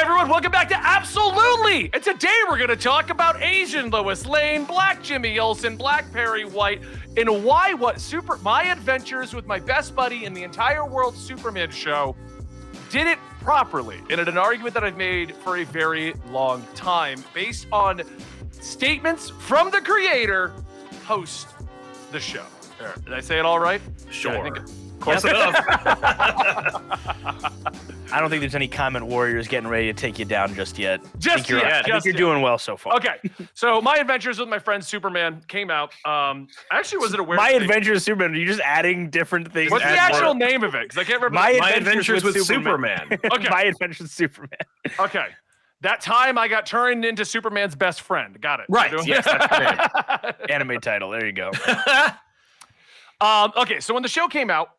everyone, welcome back to Absolutely! And today we're going to talk about Asian Lois Lane, Black Jimmy Olsen, Black Perry White, and my adventures with my best buddy in the entire world Superman show did it properly. And in an argument that I've made for a very long time, based on statements from the creator, host the show. Did I say it all right? Sure. Yeah, I think Close enough. I don't think there's any comment warriors getting ready to take you down just yet. Just I think you're doing well so far. Okay, so my adventures with my friend Superman came out. Actually, wasn't aware. My Adventures with Superman. Are you just adding different things? What's the actual name of it? Because I can't remember. My Adventures with Superman. Okay. My Adventures with Superman. Okay. That time I got turned into Superman's best friend. Got it. Right. Yes, that's the name. Anime title. There you go. Okay, so when the show came out,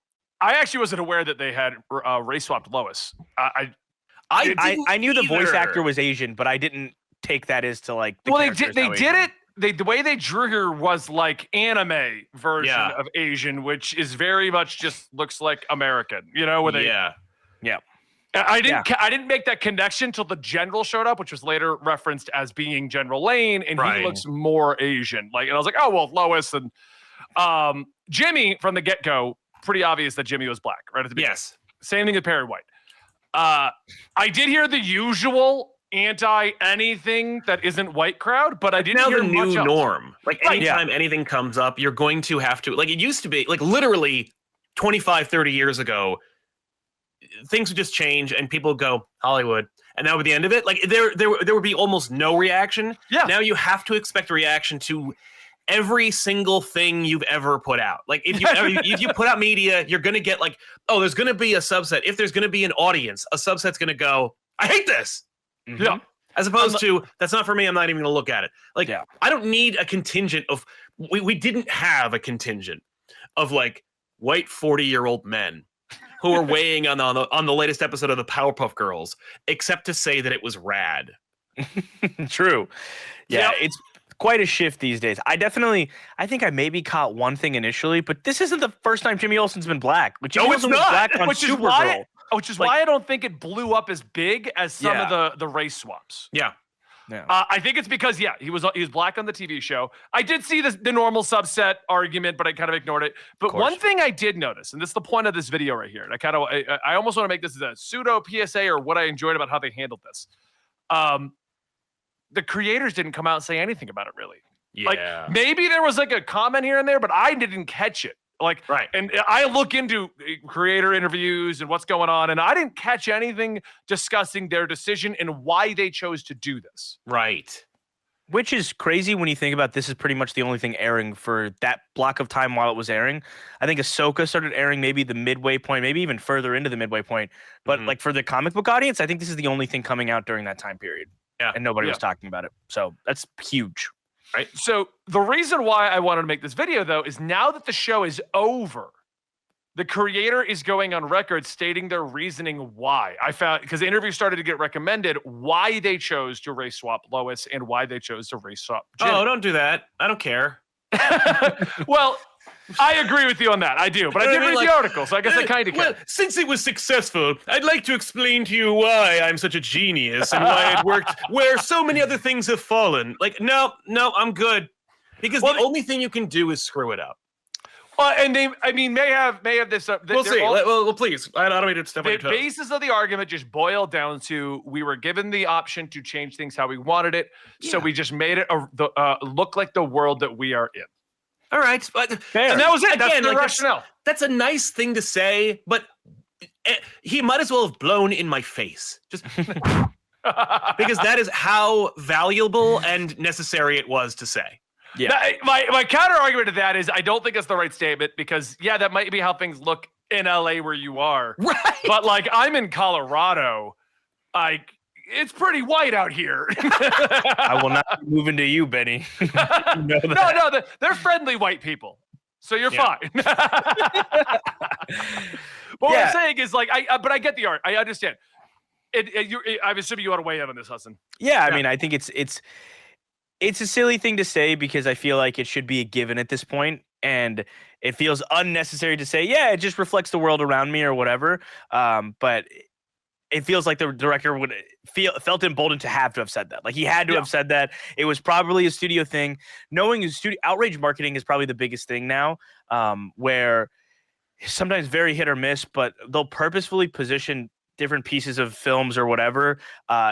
I actually wasn't aware that they had race swapped Lois. I knew the voice actor was Asian, but I didn't take that as to like. They did it. The way they drew her was like anime version of Asian, which is very much just looks like American. You know, with Yeah. I didn't make that connection till the general showed up, which was later referenced as being General Lane, and he looks more Asian. Like, and I was like, oh well, Lois and Jimmy from the get-go. Pretty obvious that Jimmy was black right at the beginning. Yes. Same thing with Perry White. I did hear the usual anti-anything that isn't white crowd, but I didn't hear much else. Now the new norm. Like anytime anything comes up, you're going to have to, like it used to be, like literally 25, 30 years ago, things would just change and people would go, Hollywood. And that would be the end of it. Like there would be almost no reaction. Yeah. Now you have to expect a reaction to every single thing you've ever put out. Like if you put out media, you're going to get like, oh, there's going to be a subset. If there's going to be an audience, a subset's going to go, I hate this. Mm-hmm. Yeah. As opposed to, that's not for me. I'm not even going to look at it. Like, I don't need a contingent of, we didn't have a contingent of like white 40-year-old men who are weighing on the latest episode of the Powerpuff Girls, except to say that it was rad. True. Yeah, it's quite a shift these days. I think I maybe caught one thing initially, but this isn't the first time Jimmy Olsen's been black. But Jimmy Olsen was black on Supergirl. Which is why I don't think it blew up as big as some of the race swaps. Yeah. I think it's because he was black on the TV show. I did see the normal subset argument, but I kind of ignored it. But one thing I did notice, and this is the point of this video right here, and I almost want to make this as a pseudo PSA or what I enjoyed about how they handled this. The creators didn't come out and say anything about it really. Yeah. Like maybe there was like a comment here and there, but I didn't catch it. Like, and I look into creator interviews and what's going on, and I didn't catch anything discussing their decision and why they chose to do this. Right. Which is crazy when you think about this is pretty much the only thing airing for that block of time while it was airing. I think Ahsoka started airing maybe the midway point, maybe even further into the midway point. But like for the comic book audience, I think this is the only thing coming out during that time period. Yeah. And nobody was talking about it. So that's huge. Right. So the reason why I wanted to make this video, though, is now that the show is over, the creator is going on record stating their reasoning why. I found, because the interview started to get recommended, why they chose to race swap Lois and why they chose to race swap Jimmy. Oh, don't do that. I don't care. Well, I agree with you on that. I do. But I did read the article, so I guess I kind of care. Well, since it was successful, I'd like to explain to you why I'm such a genius and why it worked where so many other things have fallen. Like, no, I'm good. Because the only thing you can do is screw it up. Well, and they, may have this. We'll see. Well, please. I don't mean to step on your toes. The basis of the argument just boiled down to we were given the option to change things how we wanted it, so we just made it look like the world that we are in. All right, but and that was it. That's the like rationale. That's a nice thing to say, but he might as well have blown in my face, just because that is how valuable and necessary it was to say. Yeah. My counter argument to that is I don't think that's the right statement because that might be how things look in LA where you are. Right. But like I'm in Colorado, it's pretty white out here. I will not be moving to you, Benny. No, they're friendly white people. So you're fine. But what I'm saying is like, but I get the art. I understand. I'm assuming you want to weigh in on this, Hassan. Yeah, I mean, I think it's a silly thing to say because I feel like it should be a given at this point, and it feels unnecessary to say, it just reflects the world around me or whatever. But it feels like the director would felt emboldened to have said that. Like he had to have said that. It was probably a studio thing. Knowing his studio outrage marketing is probably the biggest thing now, where sometimes very hit or miss, but they'll purposefully position different pieces of films or whatever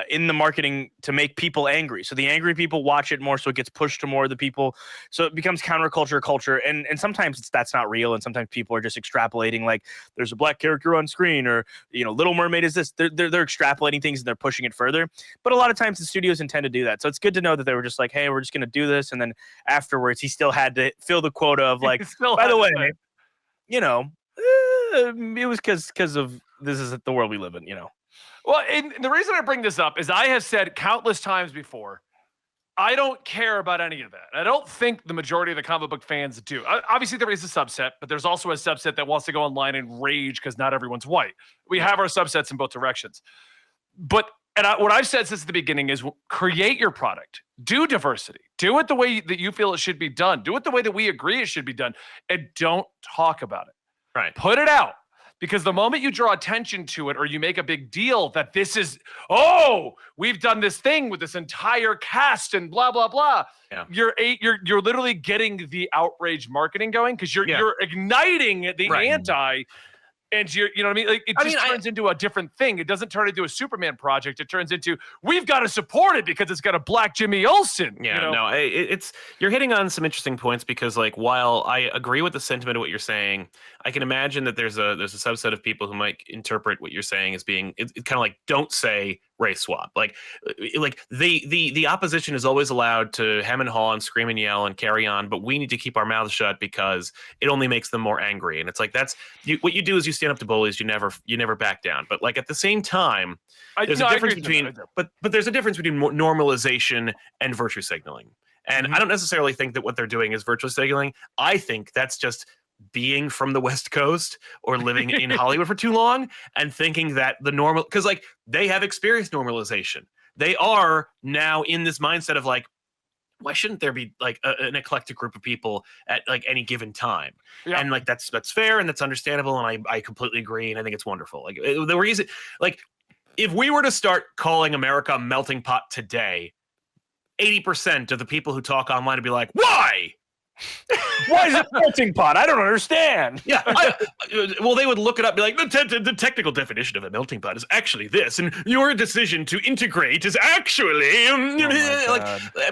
in the marketing to make people angry. So the angry people watch it more, so it gets pushed to more of the people. So it becomes counterculture culture. And sometimes that's not real. And sometimes people are just extrapolating, like there's a black character on screen, or, Little Mermaid is this. They're extrapolating things and they're pushing it further. But a lot of times the studios intend to do that. So it's good to know that they were just like, hey, we're just going to do this. And then afterwards, he still had to fill the quota of like, by the way, it was because of this is the world we live in, Well, and the reason I bring this up is I have said countless times before, I don't care about any of that. I don't think the majority of the comic book fans do. Obviously, there is a subset, but there's also a subset that wants to go online and rage because not everyone's white. We have our subsets in both directions. But what I've said since the beginning is create your product. Do diversity. Do it the way that you feel it should be done. Do it the way that we agree it should be done. And don't talk about it. Right. Put it out. Because the moment you draw attention to it or you make a big deal that this is, we've done this thing with this entire cast and blah, blah, blah. Yeah. You're literally getting the outrage marketing going because you're igniting the anti. And you know what I mean? Like it turns into a different thing. It doesn't turn into a Superman project. It turns into we've got to support it because it's got a black Jimmy Olsen. Yeah, no, it's you're hitting on some interesting points because like while I agree with the sentiment of what you're saying, I can imagine that there's a subset of people who might interpret what you're saying as being it's kind of like don't say race swap. Like the opposition is always allowed to hem and haw and scream and yell and carry on, but we need to keep our mouths shut because it only makes them more angry. And it's like what you do is you stand up to bullies. You never back down. But like at the same time, there's a difference between but there's a difference between normalization and virtue signaling. And I don't necessarily think that what they're doing is virtue signaling. I think that's just being from the West Coast or living in Hollywood for too long and thinking that the normal, because like they have experienced normalization. They are now in this mindset of like, why shouldn't there be like an eclectic group of people at like any given time? Yeah. And like that's fair and that's understandable. And I completely agree. And I think it's wonderful. Like the reason, like if we were to start calling America a melting pot today, 80% of the people who talk online would be like, why? Why is it melting pot? I don't understand. Yeah. Well, they would look it up and be like, the technical definition of a melting pot is actually this, and your decision to integrate is actually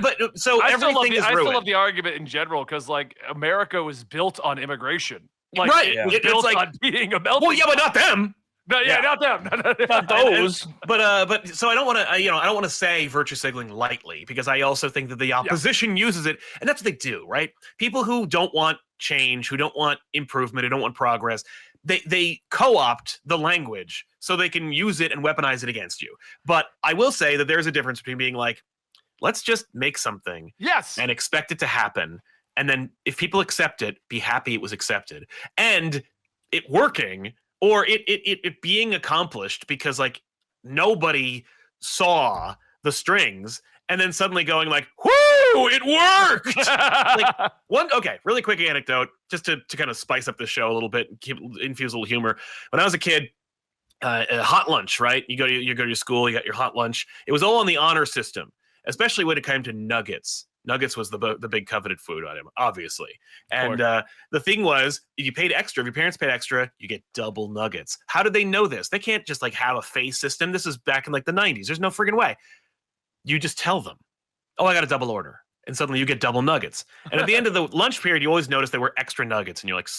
but so everything is ruined. I still love the argument in general because like America was built on immigration. Like, right. It was built on being a melting pot. Well, yeah, but not them. No, yeah, not them. Not those. But so I don't want to, I don't want to say virtue signaling lightly because I also think that the opposition uses it, and that's what they do, right? People who don't want change, who don't want improvement, who don't want progress, they co-opt the language so they can use it and weaponize it against you. But I will say that there's a difference between being like, let's just make something, and expect it to happen, and then if people accept it, be happy it was accepted, and it working. Or it being accomplished because like nobody saw the strings and then suddenly going like, whoo, it worked. Really quick anecdote just to kind of spice up the show a little bit, infuse a little humor. When I was a kid, a hot lunch, right? You go to your school, you got your hot lunch. It was all on the honor system, especially when it came to nuggets. Nuggets was the big coveted food item, obviously. And the thing was, if you paid extra, if your parents paid extra, you get double nuggets. How did they know this? They can't just like have a phase system. This is back in like the 90s. There's no friggin' way. You just tell them, oh, I got a double order. And suddenly you get double nuggets. And at the end of the lunch period, you always notice there were extra nuggets. And you're like,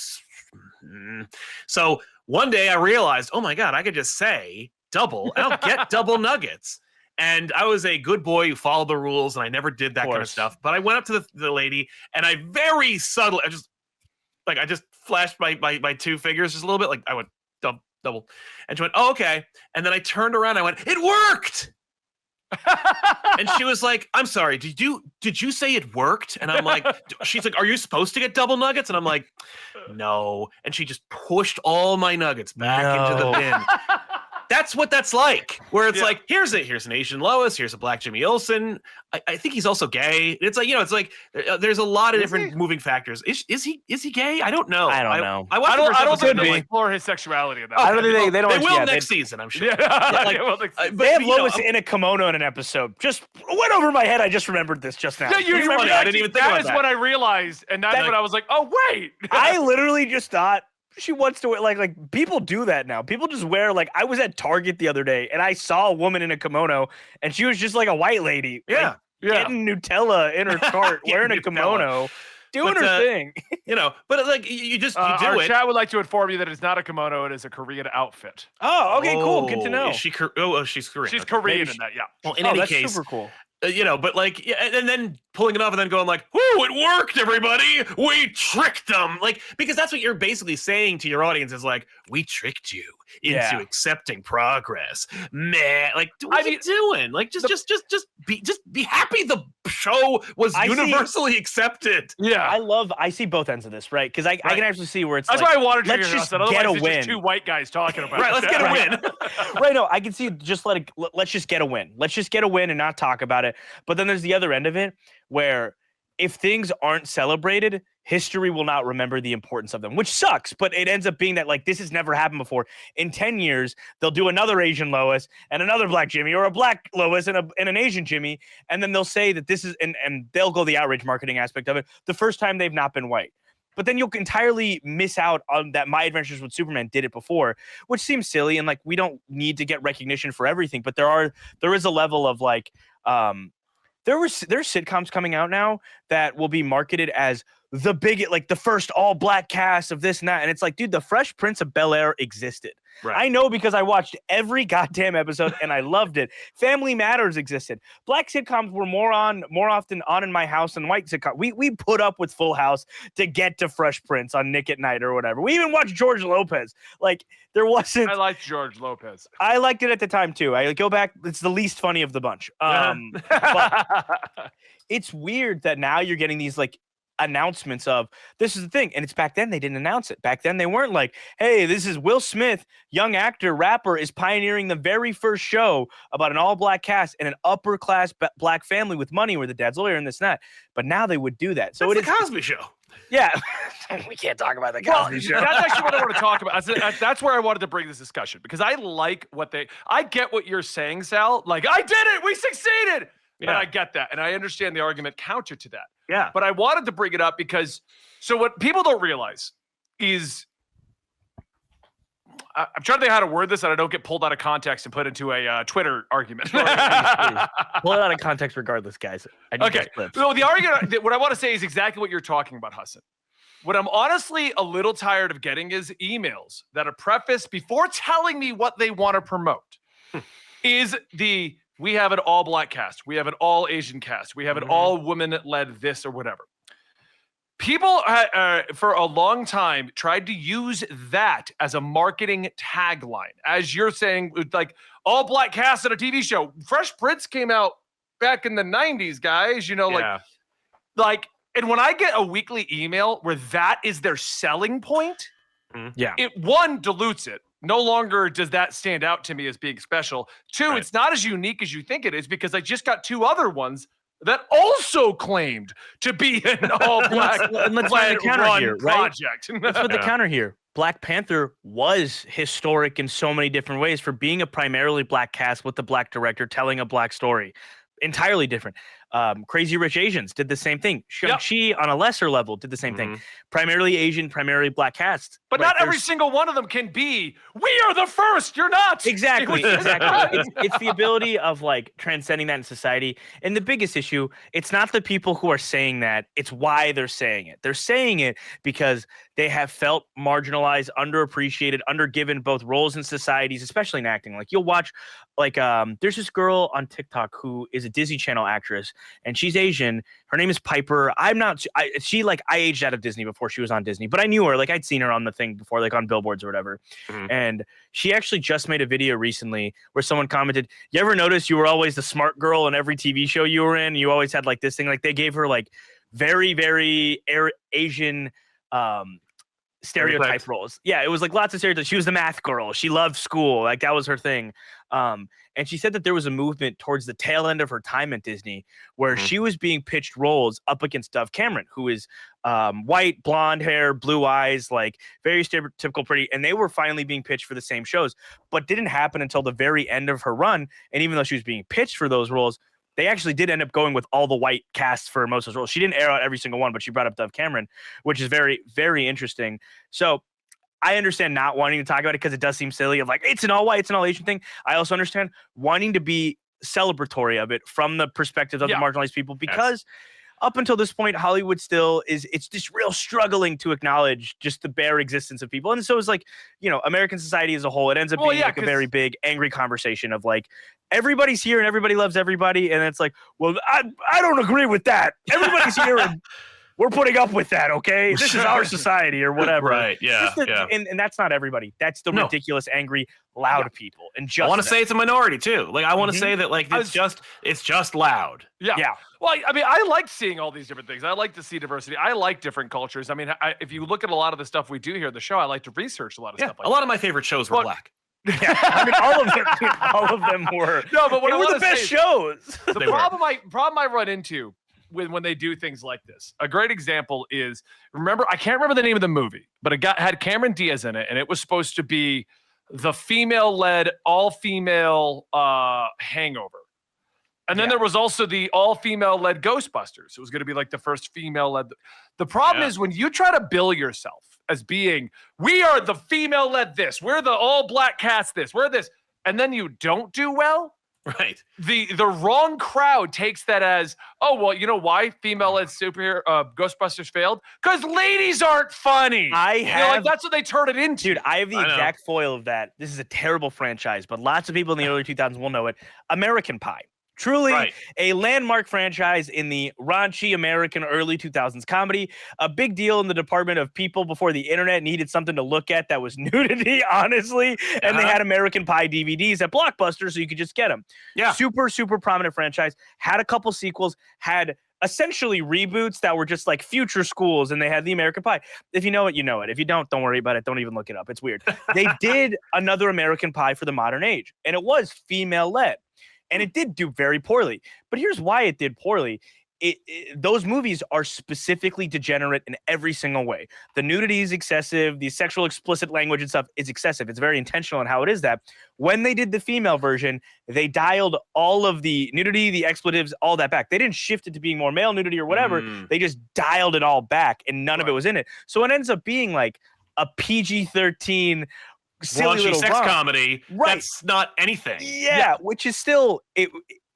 So one day I realized, oh my God, I could just say double and I'll get double nuggets. And I was a good boy who followed the rules, and I never did that kind of stuff. But I went up to the lady, and I very subtly, I just flashed my two fingers just a little bit, like I went double, and she went, oh, okay. And then I turned around, and I went, it worked. And she was like, I'm sorry, did you say it worked? And I'm like, she's like, are you supposed to get double nuggets? And I'm like, no. And she just pushed all my nuggets back into the bin. That's what that's like. Where it's Yeah. like, here's an Asian Lois, here's a black Jimmy Olsen. I think he's also gay. It's like, it's like there's a lot of Is different he? moving factors. Is he gay? I don't know. I don't know. I watched I the don't first episode think and they I'm like, explore his sexuality in that. I don't think they don't. They will yeah, next season, I'm sure. Yeah, like, they will next season. They have you know, Lois in a kimono in an episode. Just went over my head. I just remembered this just now. Yeah, you It's remember funny, I that? didn't even think That about is that. when I realized, and that's That- when I was like, oh wait. I literally just thought she wants to wear like people do that now. People just wear like I was at Target the other day and I saw a woman in a kimono and she was just like a white lady. Yeah. like, getting Nutella in her cart, wearing a Getting kimono, doing But, her thing. but like you just you do Our it. chat would like to inform you that it's not a kimono; it is a Korean outfit. Oh, okay, cool. Good to know. Is she she's Korean. She's Okay. Korean Maybe in that, yeah. Well, in Oh, any that's case, super cool. but like, yeah, and then pulling it off and then going like, "Whoo, it worked, everybody! We tricked them!" Like, because that's what you're basically saying to your audience is like, "We tricked you into Yeah. accepting progress." Man, like, what are you doing? Like, just be happy the show was I see- universally accepted. Yeah. I see both ends of this, right? Because I Right. can actually see where it's That's like, why I wanted to let's hear just that. Otherwise, get a it's win. just two white guys talking about Right, it. let's get a Right. win. right. No, I can see just let's just get a win. Let's just get a win and not talk about it. But then there's the other end of it where if things aren't celebrated, history will not remember the importance of them, which sucks. But it ends up being that like this has never happened before. In 10 years, they'll do another Asian Lois and another black Jimmy, or a black Lois and an Asian Jimmy, and then they'll say that this is and they'll go the outrage marketing aspect of it. The first time they've not been white. But then you'll entirely miss out on that My Adventures with Superman did it before, which seems silly. And like, we don't need to get recognition for everything, but there is a level of like, there's sitcoms coming out now that will be marketed as the big, like the first all black cast of this and that. And it's like, dude, the Fresh Prince of Bel-Air existed. Right. I know because I watched every goddamn episode and I loved it. Family Matters existed. Black sitcoms were more often on in my house than white sitcoms. We put up with Full House to get to Fresh Prince on Nick at Night or whatever. We even watched George Lopez. Like there wasn't. I liked George Lopez. I liked it at the time too. I go back. It's the least funny of the bunch. But it's weird that now you're getting these like announcements of this is the thing, and it's back then they didn't announce it. Back then they weren't like, hey, this is Will Smith, young actor, rapper, is pioneering the very first show about an all-black cast and an upper-class black family with money where the dad's lawyer and this and that. But now they would do that. So It's it the is, Cosby Show. yeah. We can't talk about the Well, Cosby Show. that's actually what I want to talk about. That's where I wanted to bring this discussion because I like I get what you're saying, Sal. Like, I did it, we succeeded. And Yeah. I get that. And I understand the argument counter to that. Yeah. But I wanted to bring it up because, so what people don't realize is, I'm trying to think how to word this and I don't get pulled out of context and put into a Twitter argument. Pull it out of context regardless, guys. I need Okay. those clips. So the argument, what I want to say is exactly what you're talking about, Hassan. What I'm honestly a little tired of getting is emails that are prefaced before telling me what they want to promote. Is we have an all black cast, we have an all Asian cast, we have an all women led this or whatever. People for a long time tried to use that as a marketing tagline, as you're saying, with like all black cast at a TV show. Fresh Prince came out back in the 90s, guys. You know, Yeah. like, and when I get a weekly email where that is their selling point, Yeah. it one dilutes it. No longer does that stand out to me as being special. Two, Right. it's not as unique as you think it is because I just got two other ones that also claimed to be an all black and let's run the counter here, right? project. Let's put the Yeah. counter here. Black Panther was historic in so many different ways for being a primarily black cast with a black director telling a black story. Entirely different. Crazy Rich Asians did the same thing. Shang-Chi on a lesser level did the same thing. Primarily Asian, primarily black cast. But right? not every There's- single one of them can be, we are the first, you're not. Exactly. It's the ability of like transcending that in society. And the biggest issue, it's not the people who are saying that, it's why they're saying it. They're saying it because they have felt marginalized, underappreciated, undergiven both roles in societies, especially in acting. Like you'll watch, like there's this girl on TikTok who is a Disney Channel actress, and she's Asian. Her name is Piper. I aged out of Disney before she was on Disney, but I knew her. Like I'd seen her on the thing before, like on billboards or whatever. And she actually just made a video recently where someone commented, "You ever notice you were always the smart girl in every TV show you were in? You always had like this thing." Like they gave her like very, very Asian stereotype roles. Yeah, it was like lots of stereotypes. She was the math girl. She loved school. Like that was her thing. And she said that there was a movement towards the tail end of her time at Disney where she was being pitched roles up against Dove Cameron, who is white, blonde hair, blue eyes, like very stereotypical pretty. And they were finally being pitched for the same shows, but didn't happen until the very end of her run. And even though she was being pitched for those roles, they actually did end up going with all the white casts for most of those roles. She didn't air out every single one, but she brought up Dove Cameron, which is very, very interesting. So I understand not wanting to talk about it because it does seem silly of like, it's an all white, it's an all Asian thing. I also understand wanting to be celebratory of it from the perspective of the marginalized people, because up until this point, Hollywood still it's just real struggling to acknowledge just the bare existence of people. And so it's like, American society as a whole, it ends up being like a very big, angry conversation of like, everybody's here and everybody loves everybody. And it's like, well, I don't agree with that. Everybody's here and we're putting up with that, okay? This is our society or whatever. Right, yeah. And that's not everybody. That's the ridiculous, angry, loud people. And just I want to say it's a minority too. Like I want to say that like it's just loud. Yeah. Well, I mean, I like seeing all these different things. I like to see diversity. I like different cultures. I mean, if you look at a lot of the stuff we do here at the show, I like to research a lot of stuff like a lot of my favorite shows were black. Yeah, I mean, all of them were. No, but what they were the best shows. The problem I run into when they do things like this, a great example is, I can't remember the name of the movie, but it had Cameron Diaz in it, and it was supposed to be the female-led, all-female Hangover. And then there was also the all-female-led Ghostbusters. It was going to be like the first female-led. The problem is when you try to bill yourself as being, we are the female-led this, we're the all-black cast this, we're this, and then you don't do well. Right. The wrong crowd takes that as, oh, well, you know why female-led superhero Ghostbusters failed? Because ladies aren't funny. That's what they turn it into. Dude, I have the exact foil of that. This is a terrible franchise, but lots of people in the early 2000s will know it. American Pie. Truly a landmark franchise in the raunchy American early 2000s comedy. A big deal in the department of people before the internet needed something to look at that was nudity, honestly. And they had American Pie DVDs at Blockbuster, so you could just get them. Yeah. Super, super prominent franchise. Had a couple sequels. Had essentially reboots that were just like future schools, and they had the American Pie. If you know it, you know it. If you don't worry about it. Don't even look it up. It's weird. They did another American Pie for the modern age, and it was female-led. And it did do very poorly. But here's why it did poorly. Those movies are specifically degenerate in every single way. The nudity is excessive. The sexual explicit language and stuff is excessive. It's very intentional in how it is that. When they did the female version, they dialed all of the nudity, the expletives, all that back. They didn't shift it to being more male nudity or whatever. They just dialed it all back, and none of it was in it. So it ends up being like a PG-13 silly little sex comedy. That's not anything. Yeah, which is still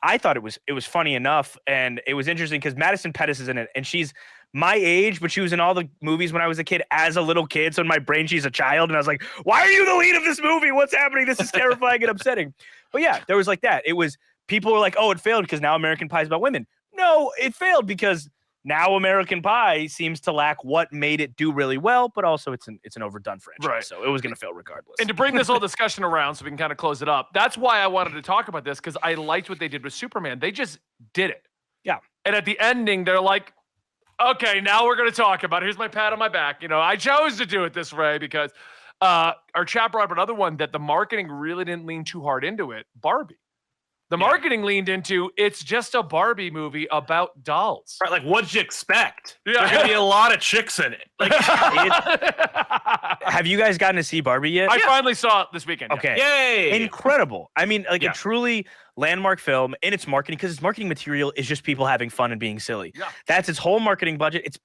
I thought it was funny enough, and it was interesting because Madison Pettis is in it, and she's my age, but she was in all the movies when I was a kid as a little kid. So in my brain, she's a child, and I was like, "Why are you the lead of this movie? What's happening? This is terrifying and upsetting." But yeah, there was like that. It was people were like, "Oh, it failed because now American Pie is about women." No, it failed because now American Pie seems to lack what made it do really well, but also it's an overdone franchise, so it was going to fail regardless. And to bring this whole discussion around so we can kind of close it up, that's why I wanted to talk about this, because I liked what they did with Superman. They just did it. Yeah. And at the ending, they're like, okay, now we're going to talk about it. Here's my pat on my back. I chose to do it this way because our chat brought up another one that the marketing really didn't lean too hard into it, Barbie. The marketing leaned into, it's just a Barbie movie about dolls. Right, like, what'd you expect? There's going to be a lot of chicks in it. Like, have you guys gotten to see Barbie yet? I finally saw it this weekend. Okay. Yay! Incredible. I mean, like a truly landmark film in its marketing, because its marketing material is just people having fun and being silly. Yeah. That's its whole marketing budget. It's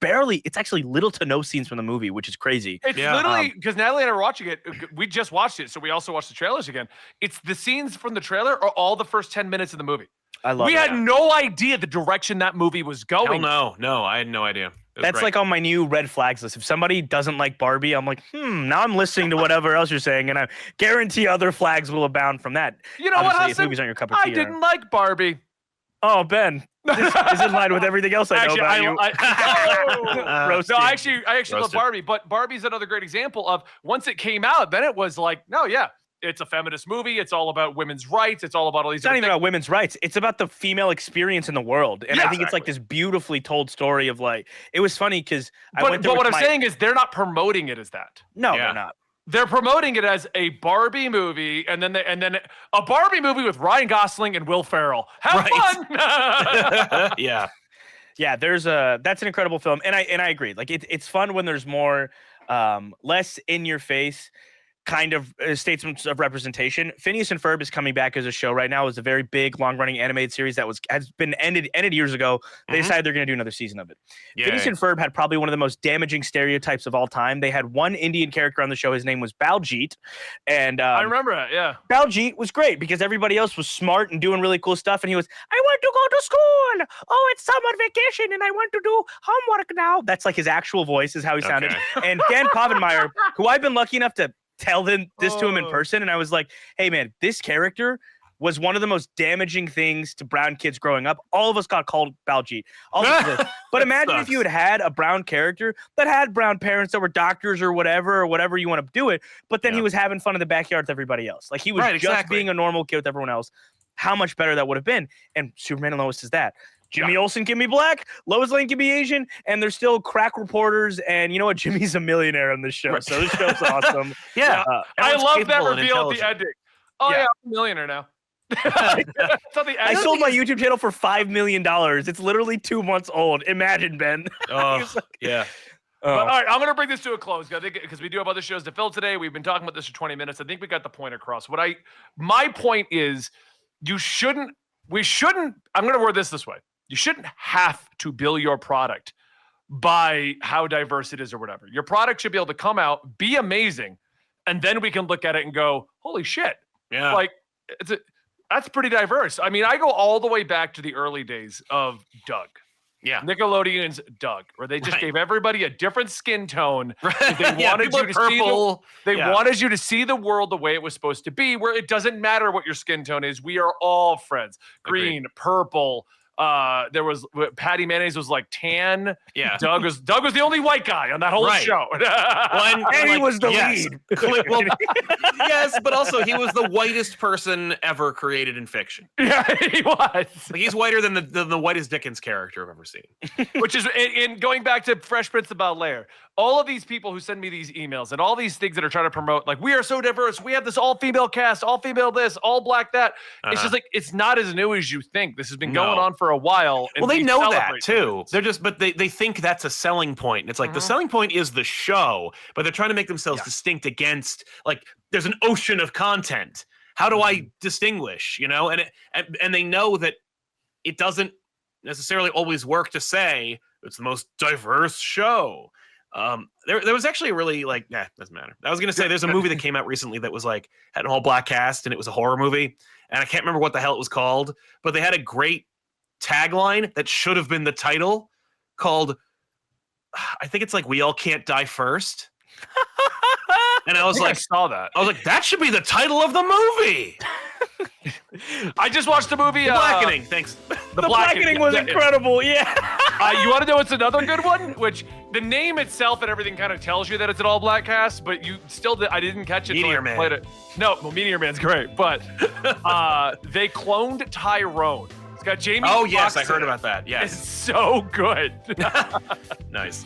actually little to no scenes from the movie, which is crazy. It's literally, because Natalie and I were watching it, we just watched it, so we also watched the trailers again. It's the scenes from the trailer are all the first 10 minutes of the movie. I love it. We had no idea the direction that movie was going. No, I had no idea. That's like on my new red flags list. If somebody doesn't like Barbie, I'm like, now I'm listening to whatever else you're saying, and I guarantee other flags will abound from that. You know what, Hudson? Movies aren't your cup of tea. I didn't like Barbie. Oh, Ben. This is in line with everything else I know about you. I actually love Barbie, but Barbie's another great example of once it came out, then it was like, no, yeah. it's a feminist movie. It's all about women's rights. It's all about all these. It's not even about women's rights. It's about the female experience in the world. And I think it's like this beautifully told story of like, it was funny because But what I'm saying is they're not promoting it as that. No, they're not. They're promoting it as a Barbie movie, and then a Barbie movie with Ryan Gosling and Will Ferrell. Have fun. Yeah, that's an incredible film, and I agree. Like it's fun when there's more less in your face kind of statements of representation. Phineas and Ferb is coming back as a show right now. It's a very big, long-running animated series that has been ended years ago. They decided they're going to do another season of it. Phineas and Ferb had probably one of the most damaging stereotypes of all time. They had one Indian character on the show. His name was Baljeet, and I remember it. Yeah, Baljeet was great because everybody else was smart and doing really cool stuff, and he was, I want to go to school. Oh, it's summer vacation, and I want to do homework now. That's like his actual voice is how he sounded. And Dan Povenmire, who I've been lucky enough to tell this to him in person, and I was like, hey man, this character was one of the most damaging things to brown kids growing up. All of us got called Baljeet. But imagine if you had a brown character that had brown parents that were doctors or whatever you want to do it, but then he was having fun in the backyard with everybody else. Like he was just being a normal kid with everyone else. How much better that would have been. And Superman and Lois is that. Jimmy Olsen can be black, Lois Lane can be Asian, and they're still crack reporters. And you know what? Jimmy's a millionaire on this show, so this show's awesome. I love that reveal at the ending. Oh yeah, I'm a millionaire now. I sold my YouTube channel for $5 million. It's literally 2 months old. Imagine, Ben. But, all right, I'm going to bring this to a close because we do have other shows to fill today. We've been talking about this for 20 minutes. I think we got the point across. My point is, we shouldn't. I'm going to word this way. You shouldn't have to bill your product by how diverse it is or whatever. Your product should be able to come out, be amazing, and then we can look at it and go, holy shit. Yeah. Like, that's pretty diverse. I mean, I go all the way back to the early days of Doug. Yeah. Nickelodeon's Doug, where they just gave everybody a different skin tone. They wanted you to purple. Wanted you to see the world the way it was supposed to be, where it doesn't matter what your skin tone is. We are all friends. Green, purple. There was Patty Mayonnaise was like tan. Yeah. Doug was the only white guy on that whole show. And he was the lead. Yes, but also he was the whitest person ever created in fiction. Yeah, he was. Like, he's whiter than the whitest Dickens character I've ever seen. Which is in going back to Fresh Prince of Bel-Air. All of these people who send me these emails and all these things that are trying to promote, like, we are so diverse. We have this all-female cast, all-female this, all-black that. It's just like, it's not as new as you think. This has been going on for a while. Well, they know that too. They're just, but they think that's a selling point. It's like the selling point is the show, but they're trying to make themselves distinct against, like, there's an ocean of content. How do I distinguish? You know, and they know that it doesn't necessarily always work to say it's the most diverse show. There was actually a really doesn't matter. I was gonna say there's a movie that came out recently that was like had an all black cast and it was a horror movie, and I can't remember what the hell it was called, but they had a great tagline that should have been the title called, I think it's like "We All Can't Die First." And I was like, I saw that. I was like, that should be the title of the movie. I just watched the movie. The Blackening. Thanks. The Blackening was incredible. Yeah. You want to know what's another good one? Which the name itself and everything kind of tells you that it's an all black cast, but you still I didn't catch it. Meteor Man. Played it. No, well, Meteor Man's great, but they cloned Tyrone. It's got Jamie. Oh yes, Foxx I heard about that. Yes. It's so good. Nice.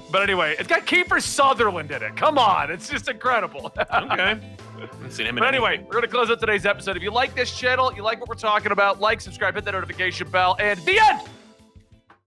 But anyway, it's got Kiefer Sutherland in it. Come on, it's just incredible. Okay. But anyway, we're going to close out today's episode. If you like this channel, you like what we're talking about, like, subscribe, hit that notification bell, and the end.